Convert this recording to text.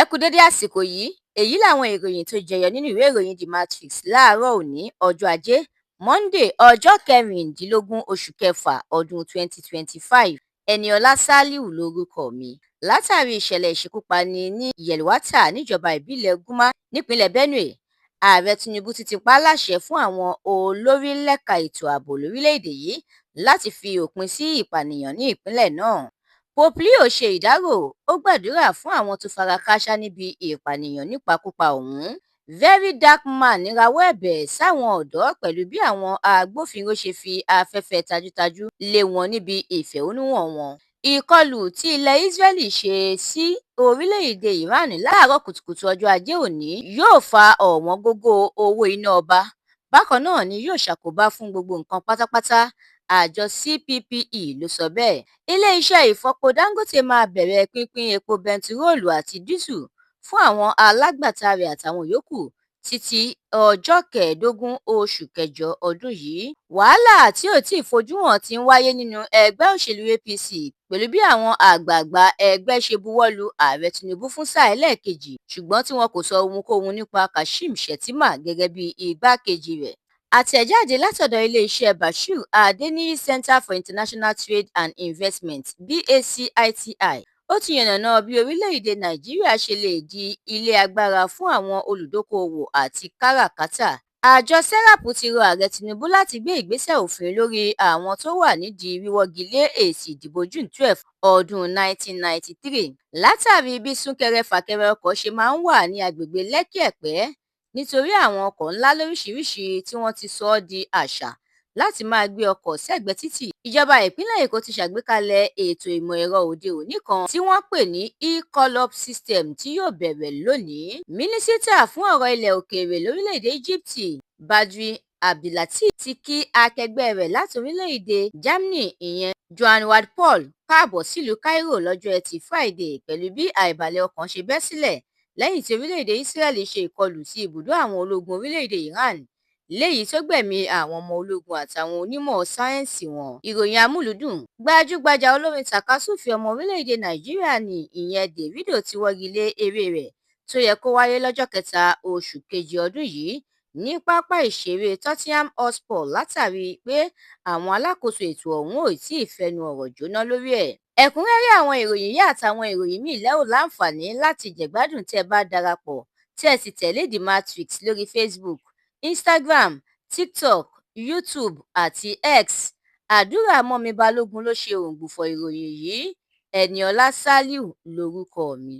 Ẹ kú dédé àsìkò yìí, èyí làwọn ìròyìn tó jẹyọ nínú ìwé ìròyìn The Matrix láàárọ̀ òní ọjọ́ Ajé, Monday ọjọ́ kẹrìndínlógún oṣù kẹfà ọdún 2025. Ẹniọlá Sálíù lórúkọ mi. Látàrí ìṣẹ̀lẹ̀ ìṣekúpani ní Yelwata níjọba ìbílẹ̀ Gúmá nípínlẹ̀ Benue, Ààrẹ Tinubu ti pa á láṣẹ fún àwọn olórí lẹ́ka ètò ààbò lórílẹ̀-èdè yìí láti fi òpin sí ìpànìyàn ní ìpínlẹ̀ náà. Pope Leo ṣe ìdárò, ó gbàdúrà fún àwọn tó fara kááṣá níbi ìpànìyàn nípakúpa ọ̀hún. Very Dark Man rawọ́ ẹ̀bẹ̀ sáwọn ọ̀dọ́ pẹ̀lú bí àwọn agbófinró ṣe fi afẹ́fẹ́ tajútajú lé wọn níbi ìfẹ̀hónúhàn wọn. Ìkọlù tí ilẹ̀ Israeli ṣe sí orílẹ̀-èdè Iran láàárọ̀ kùtùkùtù ọjọ́ Ajé òní yóò fa ọ̀wọ́n gógó owó iná ọba. Bákan náà ni yóò ṣàkóbá fún gbogbo nǹkan pátápátá. Àjọ CPPE ló sọ bẹ́ẹ̀. Ilé-iṣẹ́ ìfọpo Dangote máa bẹ̀rẹ̀ pínpín epo bẹntiróòlù àti dísù fún àwọn alágbàtà rẹ̀ àtàwọn yòókù títí ọjọ́ 15 oṣù kẹjọ ọdún yìí. Wàhálà tí ò tíì fojú hàn ti ń wáyé nínú ẹgbẹ́ òṣèlú APC pẹ̀lú bí àwọn àgbààgbà ẹgbẹ́ ṣe buwọ́lu Ààrẹ Tinubu fún sáà ẹlẹ́ẹ̀kejì, ṣùgbọ́n tí wọn kò sọ ohunkóhun nípa Kashim Shettima gẹ́gẹ́ bí igbákejì rẹ̀. Àtẹ̀jáde látọ̀dọ̀ ilé-iṣẹ́ Bashir Adeniyi Center for International Trade and Investment (BACITI), ó ti yànnàná bí orílẹ̀-èdè Nàìjíríà ṣe lè di ilé agbára fún àwọn olùdókòòwò àti káràkátà. Àjọ SERAP ti rọ Ààrẹ Tinubu láti gbé ìgbésẹ̀ òfin lórí àwọn tó wà nídìí wíwọ́gi lé èsì ìdìbò June 12 ọdún 1993 látàrí bí súnkẹrẹ-fàkẹrẹ ọkọ̀ ṣe máa ń wà ní agbègbè Lekki-Ẹ̀pẹ́ nítorí àwọn ọkọ̀ ńlá lóríṣiríṣi tí wọ́n ti sọ ọ́ di àṣà láti máa gbé ọkọ̀ sẹ́gbẹ̀ẹ́ títì. Ìjọba ìpínlẹ̀ Èkó ti ṣàgbékalẹ̀ ètò ìmọ̀ ẹ̀rọ òde òní kan tí wọ́n pè ní e-call-up system tí yóò bẹ̀rẹ̀ lónìí. Mínísítà fún ọ̀rọ̀ ilẹ̀ òkèèrè lórílẹ̀-èdè Egypt, Badri Abdulateef, ti kí akẹgbẹ́ rẹ̀ láti orílẹ̀-èdè Germany ìyẹn Johann Wadt-Paul káàbọ̀ sílùú Cairo lọ́jọ́ Ẹtì Friday pẹ̀lú bí àìbalẹ̀ ọkàn ṣe bẹ́ sílẹ̀ lẹ́yìn tí orílẹ̀-èdè Israeli ṣe ìkọlù sí ibùdó àwọn ológun orílẹ̀-èdè Iran, léyìí tó gbẹ̀mí àwọn ọmọ ológun àtàwọn onímọ̀ sáyẹ́ǹsì wọn. Ìròyìn amúlùúdùn. Gbajúgbajà olórin tàkasúfèé ọmọ orílẹ̀-èdè Nàìjíríà ni ìyẹn Davido ti wọ́gi lé eré rẹ̀ tó yẹ kó wáyé lọ́jọ́ 3 oṣù kejì ọdún yìí ní pápá ìṣeré Tottenham Hotspur látàrí pé àwọn alákòóso ètò ọ̀hún ò tíì fẹnu ọ̀rọ̀ jóná lórí ẹ̀. Ẹ̀kúnrẹ́rẹ́ àwọn ìròyìn yìí àtàwọn ìròyìn míì lẹ́ ò láǹfààní láti jẹ̀gbádùn tẹ́ ẹ bá darapọ̀ tẹ́ ẹ sì tẹ̀lé The Matrix lórí Facebook, Instagram, TikTok, YouTube àti X. Àdúrà mọ́mi Balógun ló ṣe òǹgbùfọ̀ ìròyìn yìí. Ẹniọlá Sálíù lórúkọ mi.